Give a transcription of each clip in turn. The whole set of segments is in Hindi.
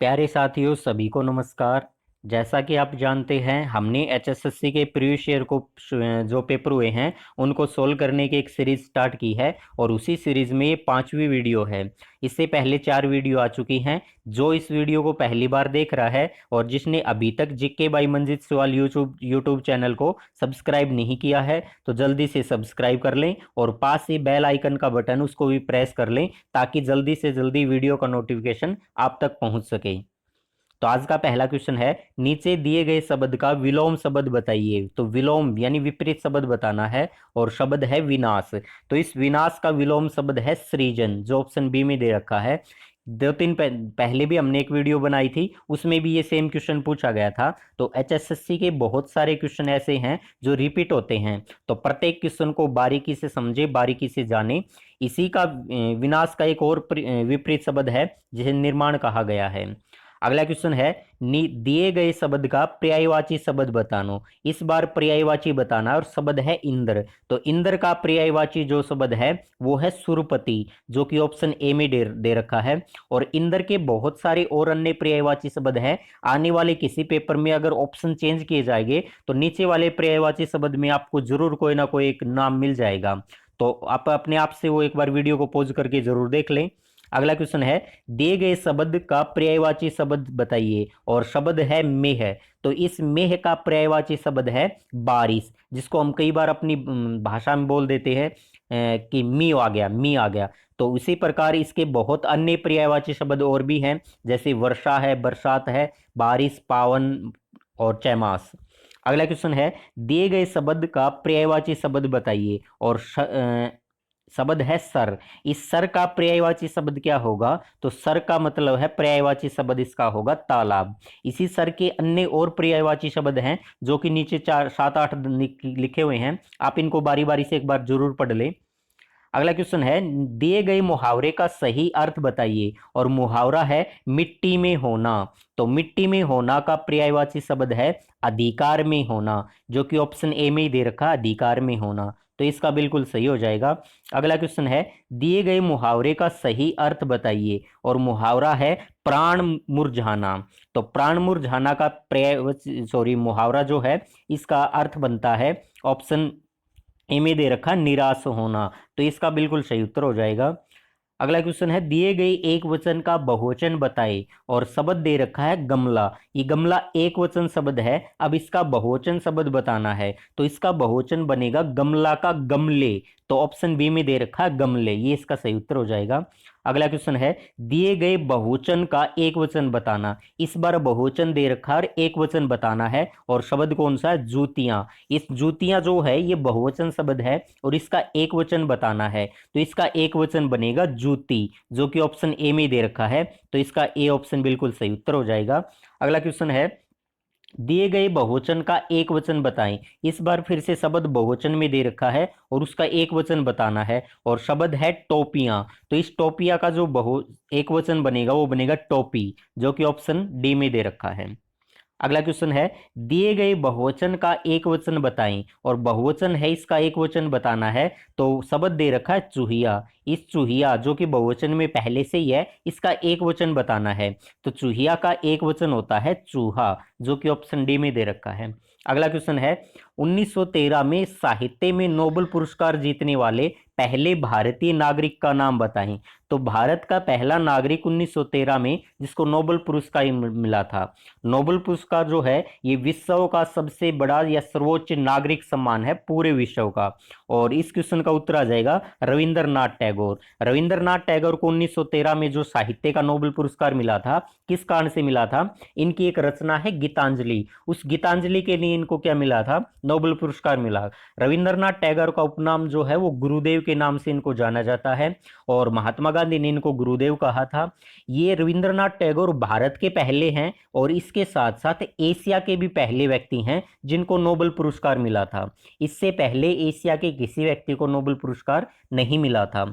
प्यारे साथियों सभी को नमस्कार। जैसा कि आप जानते हैं हमने एचएसएससी के प्रीवियस ईयर को जो पेपर हुए हैं उनको सोल्व करने की एक सीरीज स्टार्ट की है और उसी सीरीज में ये पांचवी वीडियो है। इससे पहले 4 वीडियो आ चुकी हैं। जो इस वीडियो को पहली बार देख रहा है और जिसने अभी तक जीके बाई मंजीत सवाल यूट्यूब चैनल को सब्सक्राइब नहीं किया है तो जल्दी से सब्सक्राइब कर लें और पास ही बेल आइकन का बटन उसको भी प्रेस कर लें ताकि जल्दी से जल्दी वीडियो का नोटिफिकेशन आप तक पहुंच सके। तो आज का पहला क्वेश्चन है, नीचे दिए गए शब्द का विलोम शब्द बताइए। तो विलोम यानी विपरीत शब्द बताना है और शब्द है विनाश। तो इस विनाश का विलोम शब्द है सृजन, जो ऑप्शन बी में दे रखा है। दो तीन पहले भी हमने एक वीडियो बनाई थी, उसमें भी ये सेम क्वेश्चन पूछा गया था। तो एचएसएससी के बहुत सारे क्वेश्चन ऐसे हैं जो रिपीट होते हैं, तो प्रत्येक क्वेश्चन को बारीकी से समझे, बारीकी से जाने। इसी का विनाश का एक और विपरीत शब्द है जिसे निर्माण कहा गया है। अगला क्वेश्चन है, दिए गए शब्द का पर्यायवाची शब्द बताना। इस बार पर्यायवाची बताना और शब्द है इंद्र। तो इंद्र का पर्यायवाची जो शब्द है वो है सुरपति, जो कि ऑप्शन ए में दे रखा है। और इंद्र के बहुत सारे और अन्य पर्यायवाची शब्द है। आने वाले किसी पेपर में अगर ऑप्शन चेंज किए जाएंगे तो नीचे वाले पर्यायवाची शब्द में आपको जरूर कोई ना कोई एक नाम मिल जाएगा। तो आप अपने आप से वो एक बार वीडियो को पॉज करके जरूर देख लें। अगला क्वेश्चन है, दिए गए शब्द का पर्यायवाची शब्द बताइए और शब्द है मेह। तो इस मेह का पर्यायवाची शब्द है बारिश, जिसको हम कई बार अपनी भाषा में बोल देते हैं कि मी आ गया, मी आ गया। तो उसी प्रकार इसके बहुत अन्य पर्यायवाची शब्द और भी हैं, जैसे वर्षा है, बरसात है, बारिश, पावन और चैमास। अगला क्वेश्चन है, दिए गए शब्द का पर्यायवाची शब्द बताइए और शब्द है सर। इस सर का पर्यायवाची शब्द क्या होगा? तो सर का मतलब है, पर्यायवाची शब्द इसका होगा तालाब। इसी सर के अन्य और पर्यायवाची शब्द हैं जो कि नीचे 4 7 8 लिखे हुए हैं। आप इनको बारी बारी से एक बार जरूर पढ़ लें। अगला क्वेश्चन है, दिए गए मुहावरे का सही अर्थ बताइए और मुहावरा है मिट्टी में होना। तो मिट्टी में होना का पर्यायवाची शब्द है अधिकार में होना, जो कि ऑप्शन ए में ही दे रखा, अधिकार में होना। तो इसका बिल्कुल सही हो जाएगा। अगला क्वेश्चन है, दिए गए मुहावरे का सही अर्थ बताइए और मुहावरा है प्राण मुरझाना। तो प्राण मुरझाना का मुहावरा जो है इसका अर्थ बनता है ऑप्शन ए में दे रखा निराश होना। तो इसका बिल्कुल सही उत्तर हो जाएगा। अगला क्वेश्चन है, दिए गए एक वचन का बहुवचन बताए और शब्द दे रखा है गमला। ये गमला एक वचन शब्द है, अब इसका बहुवचन शब्द बताना है। तो इसका बहुवचन बनेगा गमला का गमले। तो ऑप्शन बी में दे रखा है गमले, ये इसका सही उत्तर हो जाएगा। अगला क्वेश्चन है, दिए गए बहुवचन का एक वचन बताना। इस बार बहुवचन दे रखा है और एक वचन बताना है और शब्द कौन सा है? जूतियां। इस जूतियां जो है ये बहुवचन शब्द है और इसका एक वचन बताना है। तो इसका एक वचन बनेगा जूती, जो कि ऑप्शन ए में दे रखा है। तो इसका ए ऑप्शन बिल्कुल सही उत्तर हो जाएगा। अगला क्वेश्चन है, दिए गए बहुवचन का एक वचन बताएं। इस बार फिर से शब्द बहुवचन में दे रखा है और उसका एक वचन बताना है और शब्द है टोपियां। तो इस टोपिया का जो बहु एक वचन बनेगा वो बनेगा टोपी, जो कि ऑप्शन डी में दे रखा है। अगला क्वेश्चन है, दिए गए बहुवचन का एक वचन बताएं और बहुवचन है इसका एक वचन बताना है। तो शब्द दे रखा है चूहिया। इस चूहिया जो कि बहुवचन में पहले से ही है, इसका एक वचन बताना है। तो चूहिया का एक वचन होता है चूहा, जो कि ऑप्शन डी में दे रखा है। अगला क्वेश्चन है, 1913 में साहित्य में नोबेल पुरस्कार जीतने वाले पहले भारतीय नागरिक का नाम बताएं। तो भारत का पहला नागरिक 1913 में जिसको नोबेल पुरस्कार मिला था। नोबेल पुरस्कार जो है ये विश्व का सबसे बड़ा या सर्वोच्च नागरिक सम्मान है पूरे विश्व का। और इस क्वेश्चन का उत्तर आ जाएगा रविंद्रनाथ टैगोर। रविंद्रनाथ टैगोर को 1913 में जो साहित्य का नोबेल पुरस्कार मिला था, किस कारण से मिला था? इनकी एक रचना है गीतांजलि, उस गीतांजलि के लिए इनको क्या मिला था? नोबेल पुरस्कार मिला। रविंद्रनाथ टैगोर का उपनाम जो है वो गुरुदेव के नाम से इनको जाना जाता है और महात्मा गांधी ने इनको गुरुदेव कहा था। ये रविंद्रनाथ टैगोर भारत के पहले हैं और इसके साथ साथ एशिया के भी पहले व्यक्ति हैं जिनको नोबेल पुरस्कार मिला था। इससे पहले एशिया के किसी व्यक्ति को नोबेल पुरस्कार नहीं मिला था।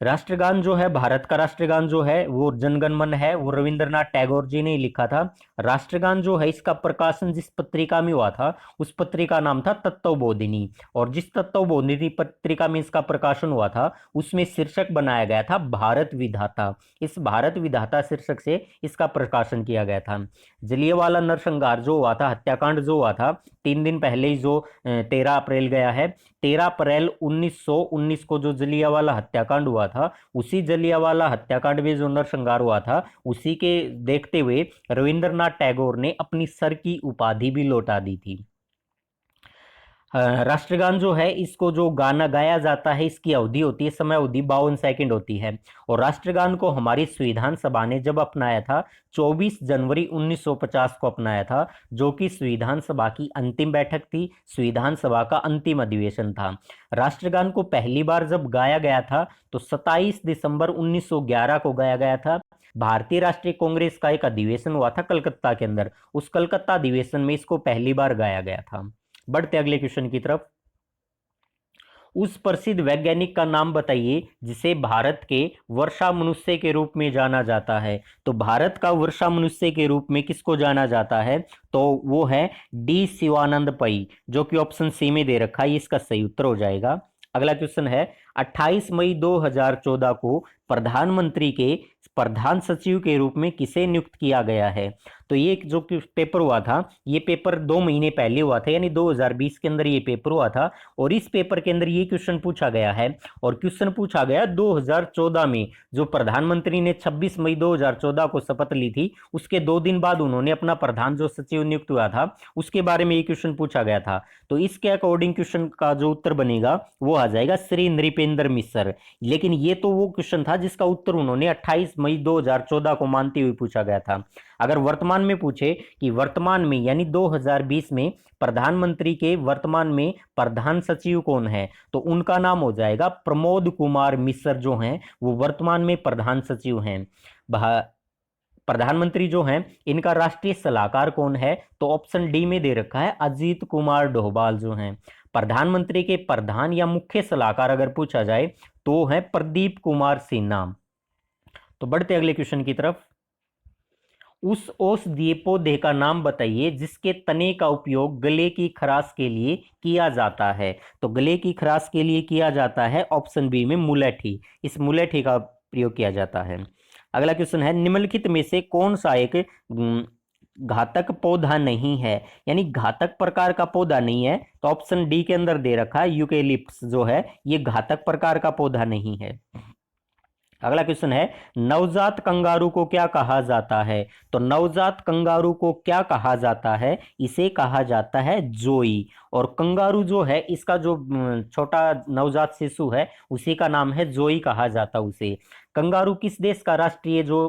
राष्ट्रगान जो है, भारत का राष्ट्रगान जो है वो जनगण मन है, वो रविंद्रनाथ टैगोर जी ने लिखा था। राष्ट्रगान जो है इसका प्रकाशन जिस पत्रिका में हुआ था उस पत्रिका नाम था तत्वबोधिनी, और जिस तत्वबोधिनी पत्रिका में इसका प्रकाशन हुआ था उसमें शीर्षक बनाया गया था भारत विधाता। इस भारत विधाता शीर्षक से इसका प्रकाशन किया गया था। जलियांवाला नरसंहार जो हुआ था, हत्याकांड जो हुआ था 3 दिन पहले ही, जो 13 अप्रैल गया है, 13 अप्रैल 1919 को जो जलियांवाला हत्याकांड हुआ था, उसी जलियांवाला हत्याकांड में जो नरसंहार हुआ था उसी के देखते हुए रविंद्रनाथ टैगोर ने अपनी सर की उपाधि भी लौटा दी थी। राष्ट्रगान जो है इसको जो गाना गाया जाता है इसकी अवधि होती है, समय अवधि 52 सेकंड होती है। और राष्ट्रगान को हमारी संविधान सभा ने जब अपनाया था 24 जनवरी 1950 को अपनाया था, जो कि संविधान सभा की अंतिम बैठक थी, संविधान सभा का अंतिम अधिवेशन था। राष्ट्रगान को पहली बार जब गाया गया था तो 27 दिसंबर 1911 को गाया गया था। भारतीय राष्ट्रीय कांग्रेस का एक अधिवेशन हुआ था कलकत्ता के अंदर, उस कलकत्ता अधिवेशन में इसको पहली बार गाया गया था। बढ़ते अगले क्वेश्चन की तरफ। उस प्रसिद्ध वैज्ञानिक का नाम बताइए जिसे भारत के वर्षा मनुष्य के रूप में जाना जाता है। तो भारत का वर्षा मनुष्य के रूप में किसको जाना जाता है? तो वो है डी शिवानंद पई, जो कि ऑप्शन सी में दे रखा है, इसका सही उत्तर हो जाएगा। अगला क्वेश्चन है 28 मई 2014 को प्रधानमंत्री के प्रधान सचिव के रूप में किसे नियुक्त किया गया है? तो ये जो पेपर हुआ था, ये पेपर 2 महीने पहले हुआ था, यानी 2020 के अंदर ये पेपर हुआ था। और इस पेपर के अंदर ये क्वेश्चन पूछा गया है, और क्वेश्चन पूछा गया 2014 में, जो प्रधानमंत्री ने 26 मई 2014 को शपथ ली थी, उसके 2 दिन बाद उन्होंने अपना प्रधान जो सचिव नियुक्त हुआ था उसके बारे में ये क्वेश्चन पूछा गया था। तो इसके अकॉर्डिंग क्वेश्चन का जो उत्तर बनेगा वो आ जाएगा श्री नृपेंद्र मिश्र। लेकिन ये तो वो क्वेश्चन था जिसका उत्तर उन्होंने 28 मई 2014 को मानते हुए पूछा गया था। अगर वर्तमान में पूछे कि वर्तमान में यानी 2020 में प्रधानमंत्री के वर्तमान में प्रधान सचिव कौन है, तो उनका नाम हो जाएगा प्रमोद कुमार मिश्र, जो हैं वो वर्तमान में प्रधान सचिव हैं। प्रधानमंत्री जो हैं इनका राष्ट्रीय सलाहकार कौन है? तो ऑप्शन डी में दे रखा है अजीत कुमार डोभाल जो हैं। प्रधानमंत्री के प्रधान या मुख्य सलाहकार अगर पूछा जाए तो है प्रदीप कुमार सिन्हा। तो बढ़ते अगले क्वेश्चन की तरफ। उस औषधीय पौधे का नाम बताइए जिसके तने का उपयोग गले की खराश के लिए किया जाता है। तो गले की खराश के लिए किया जाता है ऑप्शन बी में मुलेठी, इस मुलेठी का प्रयोग किया जाता है। अगला क्वेश्चन है निम्नलिखित में से कौन सा एक घातक पौधा नहीं है, यानी घातक प्रकार का पौधा नहीं है? तो ऑप्शन डी के अंदर दे रखा है यूकेलिप्टस जो है ये घातक प्रकार का पौधा नहीं है। अगला क्वेश्चन है नवजात कंगारू को क्या कहा जाता है? तो नवजात कंगारू को क्या कहा जाता है? इसे कहा जाता है जोई। और कंगारू जो है इसका जो छोटा नवजात शिशु है उसी का नाम है जोई कहा जाता है उसे। कंगारू किस देश का राष्ट्रीय जो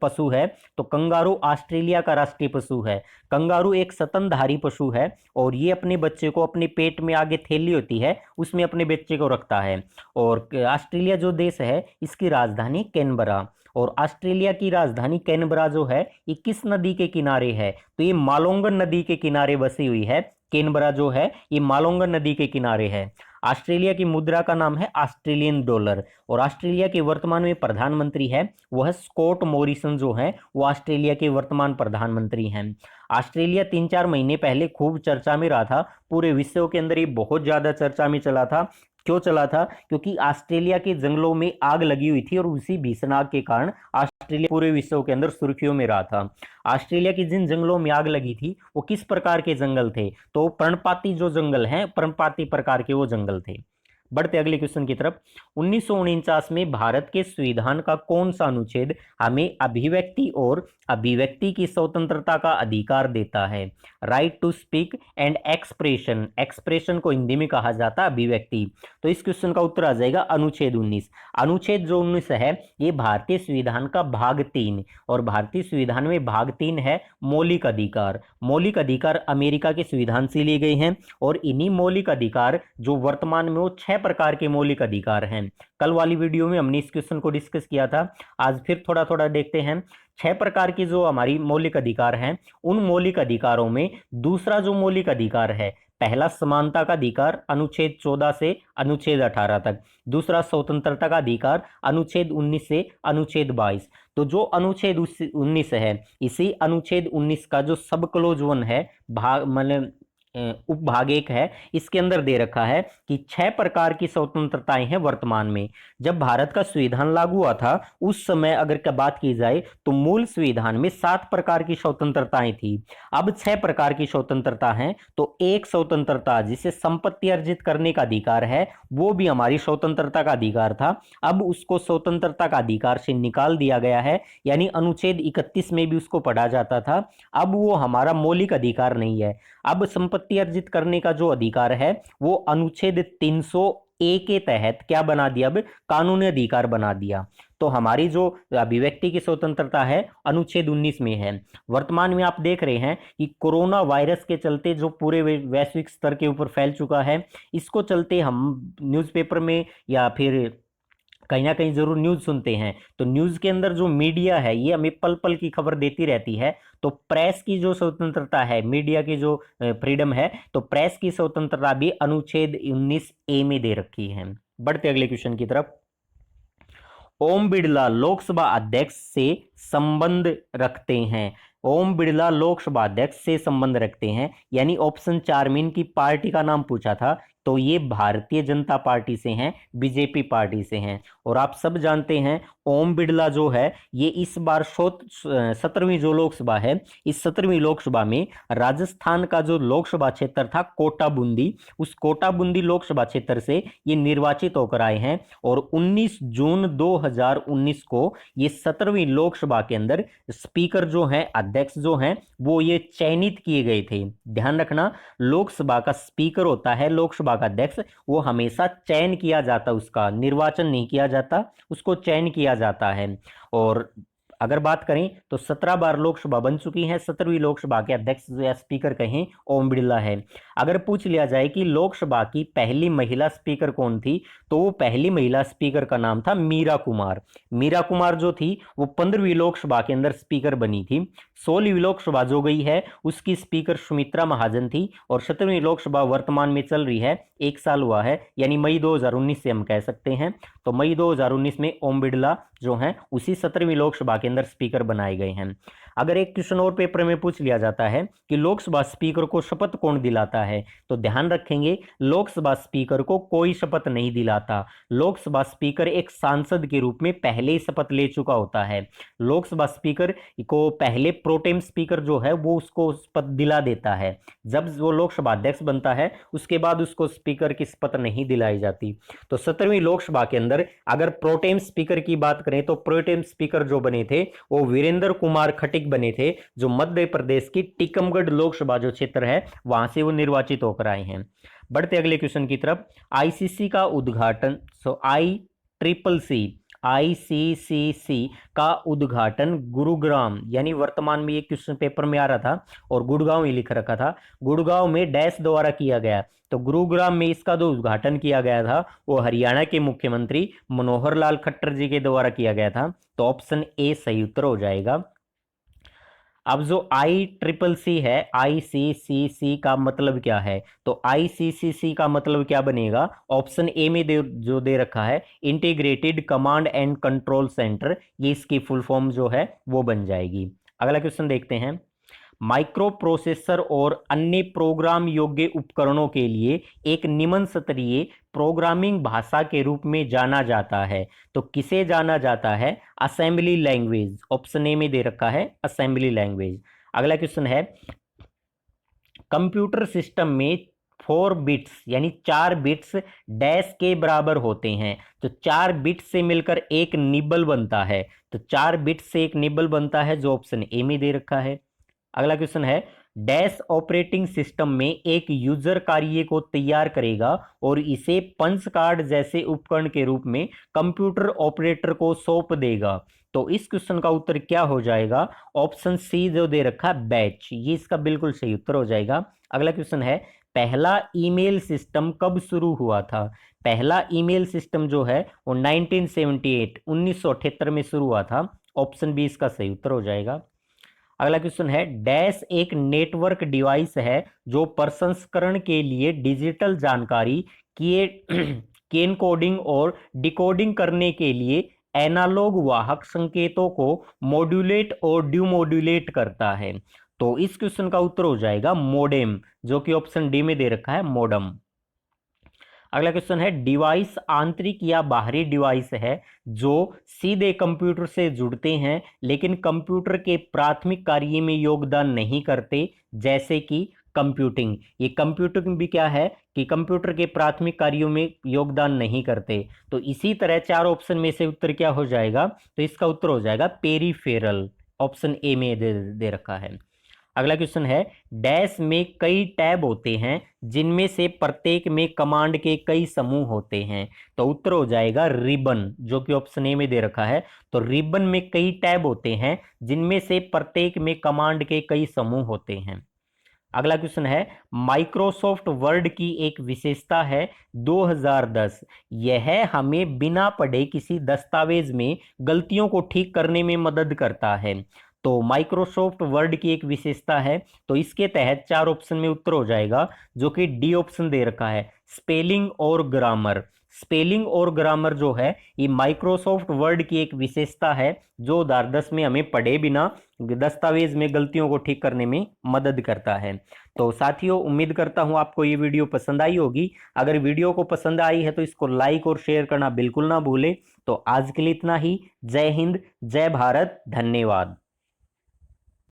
पशु है? तो कंगारू ऑस्ट्रेलिया का राष्ट्रीय पशु है। कंगारू एक स्तनधारी पशु है और ये अपने बच्चे को अपने पेट में आगे थैली होती है उसमें अपने बच्चे को रखता है। और ऑस्ट्रेलिया जो देश है इसकी राजधानी कैनबरा, और ऑस्ट्रेलिया की राजधानी कैनबरा जो है ये किस नदी के किनारे है? तो ये मालोंगन नदी के किनारे बसी हुई है। कैनबरा जो है ये मालोंगन नदी के किनारे है। ऑस्ट्रेलिया की मुद्रा का नाम है ऑस्ट्रेलियन डॉलर, और ऑस्ट्रेलिया के वर्तमान में प्रधानमंत्री है वो है स्कॉट मॉरिसन जो है वो ऑस्ट्रेलिया के वर्तमान प्रधानमंत्री हैं। ऑस्ट्रेलिया 3-4 महीने पहले खूब चर्चा में रहा था, पूरे विश्व के अंदर ये बहुत ज्यादा चर्चा में चला था। क्यों चला था? क्योंकि ऑस्ट्रेलिया के जंगलों में आग लगी हुई थी और उसी भीषण आग के कारण ऑस्ट्रेलिया पूरे विश्व के अंदर सुर्खियों में रहा था। ऑस्ट्रेलिया की जिन जंगलों में आग लगी थी वो किस प्रकार के जंगल थे? तो पर्णपाती जो जंगल हैं, पर्णपाती प्रकार के वो जंगल थे। बढ़ते अगले क्वेश्चन की तरफ। 1949 में भारत के संविधान का कौन सा अनुच्छेद हमें अभिव्यक्ति और अभिव्यक्ति की स्वतंत्रता का अधिकार देता है? Right to speak and expression, expression को हिंदी में कहा जाता है अभिव्यक्ति। तो इस क्वेश्चन का उत्तर आ जाएगा अनुच्छेद 19। अनुच्छेद जो 19 है ये भारतीय संविधान का भाग 3, और भारतीय संविधान में भाग 3 है मौलिक अधिकार। मौलिक अधिकार अमेरिका के संविधान से लिए गए हैं, और इन्हीं मौलिक अधिकार जो वर्तमान में वो 6 प्रकार के मौलिक अधिकार हैं। कल वाली वीडियो में हमने इस क्वेश्चन को डिस्कस किया था, आज फिर थोड़ा थोड़ा देखते हैं। 6 प्रकार की जो हमारी मौलिक अधिकार हैं उन मौलिक अधिकारों में दूसरा जो मौलिक अधिकार है, पहला समानता का अधिकार अनुच्छेद 14 से अनुच्छेद 18 तक, दूसरा स्वतंत्रता का अधिकार अनुच्छेद 19 से अनुच्छेद 22। तो जो अनुच्छेद 19 है, इसी अनुच्छेद 19 का जो सब क्लोज 1 है, भाग मतलब उपभाग 1 है, इसके अंदर दे रखा है कि 6 प्रकार की स्वतंत्रताएं हैं वर्तमान में। जब भारत का संविधान लागू हुआ था उस समय अगर का बात की जाए तो मूल संविधान में 7 प्रकार की स्वतंत्रताएं थी। अब 6 प्रकार की स्वतंत्रता है। तो एक स्वतंत्रता जिसे संपत्ति अर्जित करने का अधिकार है, वो भी हमारी स्वतंत्रता का अधिकार था। अब उसको स्वतंत्रता का अधिकार से निकाल दिया गया है, यानी अनुच्छेद 31 में भी उसको पढ़ा जाता था। अब वो हमारा मौलिक अधिकार नहीं है। अब संपत्ति अर्जित करने का जो अधिकार है वो अनुच्छेद 300A के तहत क्या बना दिया, अब कानूनी अधिकार बना दिया। तो हमारी जो अभिव्यक्ति की स्वतंत्रता है अनुच्छेद 19 में है। वर्तमान में आप देख रहे हैं कि कोरोना वायरस के चलते जो पूरे वैश्विक स्तर के ऊपर फैल चुका है, इसको चलते हम न्यूज़पेपर में या फिर कहीं ना कहीं जरूर न्यूज सुनते हैं। तो न्यूज के अंदर जो मीडिया है ये हमें पल पल की खबर देती रहती है। तो प्रेस की जो स्वतंत्रता है, मीडिया की जो फ्रीडम है, तो प्रेस की स्वतंत्रता भी अनुच्छेद 19A में दे रखी है। बढ़ते अगले क्वेश्चन की तरफ। ओम बिड़ला लोकसभा अध्यक्ष से संबंध रखते हैं। ओम बिड़ला लोकसभा अध्यक्ष से संबंध रखते हैं, यानी ऑप्शन 4 में इनकी पार्टी का नाम पूछा था, तो ये भारतीय जनता पार्टी से हैं, बीजेपी पार्टी से हैं। और आप सब जानते हैं ओम बिड़ला जो है ये इस बार 17वीं जो लोकसभा है, इस 17वीं लोकसभा में राजस्थान का जो लोकसभा क्षेत्र था कोटा बूंदी, उस कोटा बूंदी लोकसभा क्षेत्र से ये निर्वाचित होकर आए हैं। और 19 जून 2019 को ये 17वीं लोकसभा के अंदर स्पीकर जो हैं, अध्यक्ष जो हैं, वो ये चयनित किए गए थे। ध्यान रखना, लोकसभा का स्पीकर होता है लोकसभा का अध्यक्ष, वो हमेशा चयन किया जाता, उसका निर्वाचन नहीं किया जाता, उसको चयन किया जाता है। और अगर बात करें तो 17 बार लोकसभा बन चुकी है, 17वीं लोकसभा के अध्यक्ष या स्पीकर कहें ओम बिड़ला है। अगर पूछ लिया जाए कि लोकसभा की पहली महिला स्पीकर कौन थी, तो वो पहली महिला स्पीकर का नाम था मीरा कुमार। मीरा कुमार जो थी वो 15वीं लोकसभा के अंदर स्पीकर बनी थी। 16वीं लोकसभा जो गई है उसकी स्पीकर सुमित्रा महाजन थी। और 17वीं लोकसभा वर्तमान में चल रही है, 1 साल हुआ है, यानी मई 2019 से हम कह सकते हैं। तो मई 2019 में ओम बिड़ला जो हैं उसी 17वीं लोकसभा के अंदर स्पीकर बनाए गए हैं। अगर एक क्वेश्चन और पेपर में पूछ लिया जाता है कि लोकसभा स्पीकर को शपथ कौन दिलाता है, तो ध्यान रखेंगे लोकसभा स्पीकर को कोई शपथ नहीं दिलाता। लोकसभा स्पीकर एक सांसद के रूप में पहले ही शपथ ले चुका होता है। लोकसभा स्पीकर को पहले प्रोटेम स्पीकर जो है वो उसको शपथ दिला देता है। जब वो लोकसभा अध्यक्ष बनता है उसके बाद उसको स्पीकर की शपथ नहीं दिलाई जाती। तो 17वीं लोकसभा के अंदर अगर प्रोटेम स्पीकर की बात करें तो प्रोटेम स्पीकर जो बने थे वो वीरेंद्र कुमार खटिक बने थे, जो मध्य प्रदेश की टीकमगढ़ लोकसभा जो क्षेत्र है वहां से वो निर्वाचित होकर आए हैं। बढ़ते अगले क्वेश्चन की तरफ। आईसीसी का उद्घाटन, आईसीसीसी का उद्घाटन गुरुग्राम, यानी वर्तमान में ये क्वेश्चन पेपर में आ रहा था और गुड़गांव ही लिख रखा था, गुड़गांव में डैश द्वारा किया गया। तो गुरुग्राम में इसका जो उद्घाटन किया गया था वो हरियाणा के मुख्यमंत्री मनोहर लाल खट्टर जी के द्वारा किया गया था। तो ऑप्शन ए सही उत्तर हो जाएगा। अब जो ICCC है, ICCC का मतलब क्या है, तो ICCC का मतलब क्या बनेगा, ऑप्शन ए में जो दे रखा है integrated command and control centre, ये इसकी फुल फॉर्म जो है वो बन जाएगी। अगला क्वेश्चन देखते हैं। माइक्रो प्रोसेसर और अन्य प्रोग्राम योग्य उपकरणों के लिए एक निम्न स्तरीय प्रोग्रामिंग भाषा के रूप में जाना जाता है। तो किसे जाना जाता है, असेंबली लैंग्वेज। ऑप्शन ए में दे रखा है असेंबली लैंग्वेज। अगला क्वेश्चन है, कंप्यूटर सिस्टम में 4 बिट्स यानी 4 बिट्स डैश के बराबर होते हैं। तो 4 बिट्स से मिलकर एक निबल बनता है। तो 4 बिट्स से एक निबल बनता है, जो ऑप्शन ए में दे रखा है। अगला क्वेश्चन है, डैश ऑपरेटिंग सिस्टम में एक यूजर कार्य को तैयार करेगा और इसे पंच कार्ड जैसे उपकरण के रूप में कंप्यूटर ऑपरेटर को सौंप देगा। तो इस क्वेश्चन का उत्तर क्या हो जाएगा, ऑप्शन सी जो दे रखा है बैच, ये इसका बिल्कुल सही उत्तर हो जाएगा। अगला क्वेश्चन है, पहला ईमेल सिस्टम कब शुरू हुआ था। पहला ईमेल सिस्टम जो है वो 1978 में शुरू हुआ था। ऑप्शन बी इसका सही उत्तर हो जाएगा। अगला क्वेश्चन है, डैश एक नेटवर्क डिवाइस है जो प्रसंस्करण के लिए डिजिटल जानकारी किए के एनकोडिंग और डिकोडिंग करने के लिए एनालॉग वाहक संकेतों को मॉड्यूलेट और डिमॉड्यूलेट करता है। तो इस क्वेश्चन का उत्तर हो जाएगा मोडेम, जो कि ऑप्शन डी में दे रखा है, मोडम। अगला क्वेश्चन है, डिवाइस आंतरिक या बाहरी डिवाइस है जो सीधे कंप्यूटर से जुड़ते हैं लेकिन कंप्यूटर के प्राथमिक कार्य में योगदान नहीं करते, जैसे कि कंप्यूटिंग। ये कंप्यूटिंग भी क्या है कि कंप्यूटर के प्राथमिक कार्यों में योगदान नहीं करते। तो इसी तरह चार ऑप्शन में से उत्तर क्या हो जाएगा, तो इसका उत्तर हो जाएगा पेरीफेरल, ऑप्शन ए में दे रखा है। अगला क्वेश्चन है, डैश में कई टैब होते हैं जिनमें से प्रत्येक में कमांड के कई समूह होते हैं। तो उत्तर हो जाएगा रिबन, जो कि ऑप्शन ए में दे रखा है। तो रिबन में कई टैब होते हैं जिनमें से प्रत्येक में कमांड के कई समूह होते हैं। अगला क्वेश्चन है, माइक्रोसॉफ्ट वर्ड की एक विशेषता है 2010, यह हमें बिना पढ़े किसी दस्तावेज में गलतियों को ठीक करने में मदद करता है। तो माइक्रोसॉफ्ट वर्ड की एक विशेषता है, तो इसके तहत चार ऑप्शन में उत्तर हो जाएगा, जो कि डी ऑप्शन दे रखा है, स्पेलिंग और ग्रामर। स्पेलिंग और ग्रामर जो है ये माइक्रोसॉफ्ट वर्ड की एक विशेषता है जो 2010 में हमें पढ़े बिना दस्तावेज में गलतियों को ठीक करने में मदद करता है। तो साथियों, उम्मीद करता हूं आपको ये वीडियो पसंद आई होगी। अगर वीडियो को पसंद आई है तो इसको लाइक और शेयर करना बिल्कुल ना भूलें। तो आज के लिए इतना ही। जय हिंद, जय भारत, धन्यवाद।